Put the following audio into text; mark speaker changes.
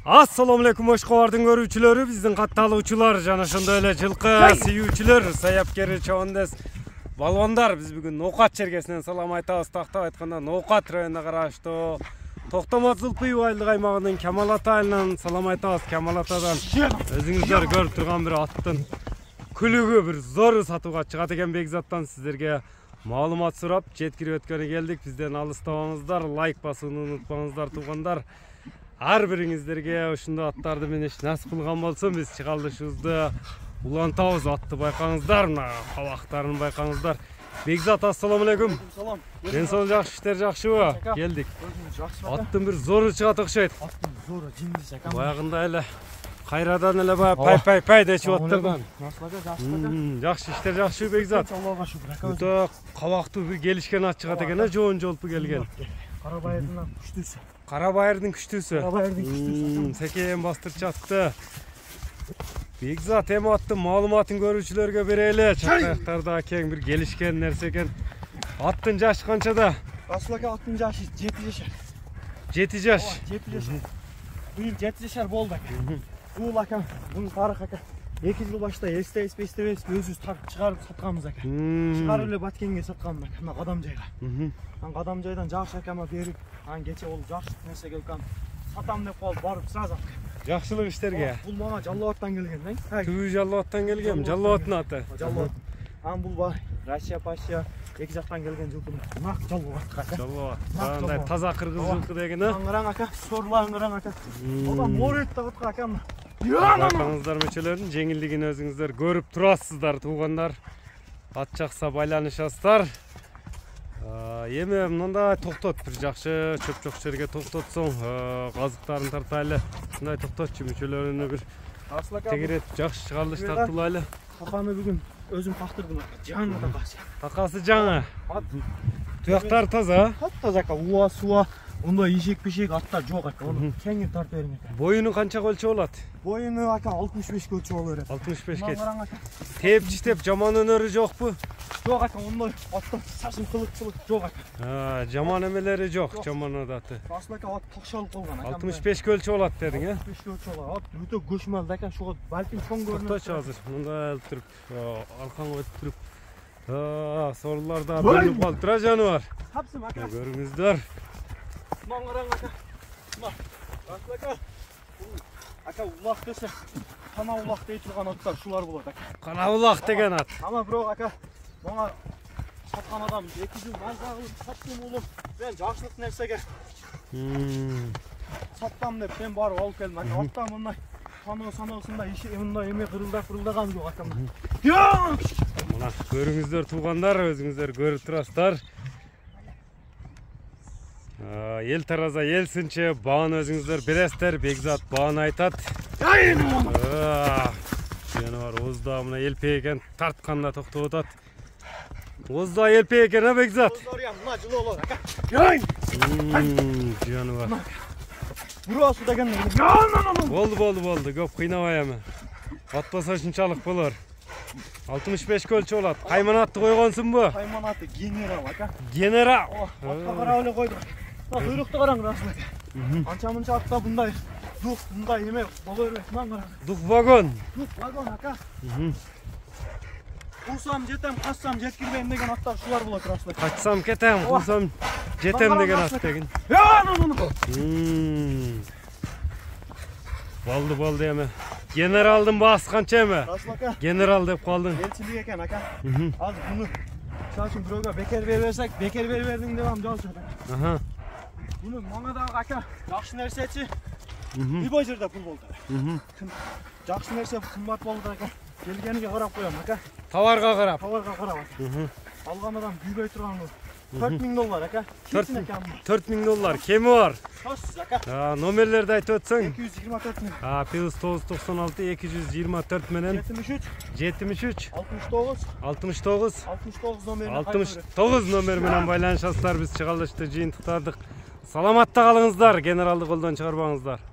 Speaker 1: Assalamu alaikum Oşkovardın görүүчүлөрү, биздин катталуучулар жана ошондой эле жылкы сүйүүчүлөр, саяпкер чабандас балбандар. Биз бүгүн Ноокат чергесинен салам айтабыз. Тактап айтканда Ноокат районуна караштуу Токтомот Зулпуй айылдык аймагынын Камал Ата айылынан салам айтабыз. Камал Атадан өзүңүздөр көрүп турган бир аттын күлүгү, бир зору сатууга чыгат экен. Бекзаттан сиздерге маалымат сурап жеткирип өткөнү келдик. Бизден алыстабаңыздар, лайк басууну унутпаңыздар туугандар. Ар бириңиздерге ушундай аттарды менеш насып кылган болсун, биз чыгарылышыбызды улантабыз. Атты байкаңыздар, мына кабактарын байкаңыздар. Бекзат, ассаламу алейкум.
Speaker 2: Салам.
Speaker 1: Ден соолук жакшы, иштер жакшыбы? Келдик. Аттын бир зору чыгат окшойт.
Speaker 2: Аттын зору жимдиш экен.
Speaker 1: Баягында эле кайрадан эле баягы пай дечип аттырдан. Жакшы, иштер жакшы Бекзат.
Speaker 2: Аллага шүкүр.
Speaker 1: Өтө кабактуу бир келишкен ат чыгат экен, жоон жолпу келген.
Speaker 2: Карабайырдын күчтүүсү.
Speaker 1: Карабайырдын күчтүүсү.
Speaker 2: Карабайырдын күчтүүсү.
Speaker 1: Секен бастырчы атты. Бекзат, эми аттын маалыматын көрүүчүлөргө берели. Чакаяктарда кең бир келишкен нерсе экен. Аттын жашы канчада?
Speaker 2: Расул ака, аттын жашы 7 жашар.
Speaker 1: 7 жаш.
Speaker 2: 7 жашар. Быйыл 7 жашар болду ака. Бул ака, бунун тарыхы ака 2 жыл башта эстебиз өзүбүз чыгарып сатканбыз ака. Чыгарып эле Баткенге сатканбыз ака, мына кадам жайга. Кадам жайдан жакшы акама берип, анан кече ол жакшы нерсе келген. Сатам деп калып барып сразу алып.
Speaker 1: Жакшылык иштерге.
Speaker 2: Бул мага Жалал Абадтан келген, да?
Speaker 1: Түбү Жалал Абадтан келген, Жалал Абадтын аты.
Speaker 2: Жалал Абад. Анан бул Россия, Пашия эки жактан келген жылкы. Нак Жалал Абадка ака.
Speaker 1: Жалал Абад. Андай таза кыргыз жылкы деген, а?
Speaker 2: Аңгыраң ака, сорлаңгыраң ака. Одан морет тагытка ака.
Speaker 1: Байкаңыздар мүчөлөрүнүн жеңилдигин өзүңүздөр көрүп турасыздар туугандар. Ат жакса байланышасыздар. Эми мындай токтот, бир жакшы чөп-чөк жерге токтотсоң, казыктарын тартайлы. Мындай токтотчу мүчөлөрүнү бир тегеретип жакшы чыгарылыш тартуулайлы.
Speaker 2: Таканы бүгүн өзүм тактырдым. Жаңы такасы.
Speaker 1: Такасы жаңы. Туяктар таза.
Speaker 2: Таза ака, уа суа. Онда ишек-пешек аттар жок ака. Оны кеңип тартып бериң ака.
Speaker 1: Боюну канча өлчөп болот?
Speaker 2: Боюну ака 65 өлчөп боло берет.
Speaker 1: 65ке. Теп жаман өнөрү жокпу?
Speaker 2: Жок ака, ондай аттар сашын кылык жок ака.
Speaker 1: Жаман эмелери жок, жаман адаты.
Speaker 2: Расул ака ат токшолуп калган ака.
Speaker 1: 65 өлчөп болот дедиң, э?
Speaker 2: 65 өлчөп болот. Ат өтө көчмөлдү ака, шуга балким чоң көрүнөт.
Speaker 1: Токточу азыр. Мындай алып туруп, аркаңга өтүп туруп. Сорларда бөлүнүп калды жаныбар.
Speaker 2: Тапсым ака.
Speaker 1: Көрүңүздөр.
Speaker 2: Маңгыраң ака. Расул ака. Ака улак десе, кана улак дей турган аттар шулар болот ака.
Speaker 1: Кана улак деген ат.
Speaker 2: Ама бирок ака, мага саткан адам 2 жыл мазагылып саттым улум. Мен жакшылык нерсеге саттам деп мен барып алып келдим ака. Аттан мындай саноосунда иши мындай эме кырылдаган жок ака.
Speaker 1: Мына көрүңүздөр туугандар, өзүңүздөр көрүп турасыздар. Ел тараза ел сынчы, бааны өзүңүздөр бересиздер. Бекзат бааны айтат. Жаныбар оозда мына элпе экен, тартканда токтоп атат. Оозда элпе экен, а Бекзат?
Speaker 2: Мына жылы болот ака.
Speaker 1: Жаныбар.
Speaker 2: Бурасы деген.
Speaker 1: Болду, көп кыйнабай эми. Атпаса ушунчалык болор. 65 өлчөп болот. Кайман атты койгонсуңбу?
Speaker 2: Кайман аты генерал ака.
Speaker 1: Генерал.
Speaker 2: Атка карап эле койдум. Куйрукту караң Расул ака. Анча-мынча атта мындай дух, мындай эме боло берет. Мына
Speaker 1: Дух вагон.
Speaker 2: Дух вагон ака. Курсам жетем, качсам жеткирбейм деген аттар шулар болот Расул ака.
Speaker 1: Качсам кетем, курсам жетем деген ат деген. Болду эми. Генералдын баасы канча эми?
Speaker 2: Расул ака.
Speaker 1: Генерал деп калдың.
Speaker 2: Элчилик экен ака. Азыр буну шашын бирөөгө бекер бербесек, бекер бербердиң деп ам жалчу ака. Буну мага дагы ака жакшы нерсечи. Любой жерде пул болду. Жакшы нерсе кымбат болду ака. Келгениге карап коем ака.
Speaker 1: Товарга карап.
Speaker 2: Алган адам күйбөй турган бул. $4000 ака.
Speaker 1: 4000 кеми бар?
Speaker 2: Сөзсүз ака.
Speaker 1: Номерлерди айтып өтсөң?
Speaker 2: 224 миң.
Speaker 1: Плюс 996 224 менен 73 69 номер менен байланышасыздар. Биз чыгарылышты жыйынтыктадык. Саламатта калыңыздар, генералды колдон чыгарбаңыздар.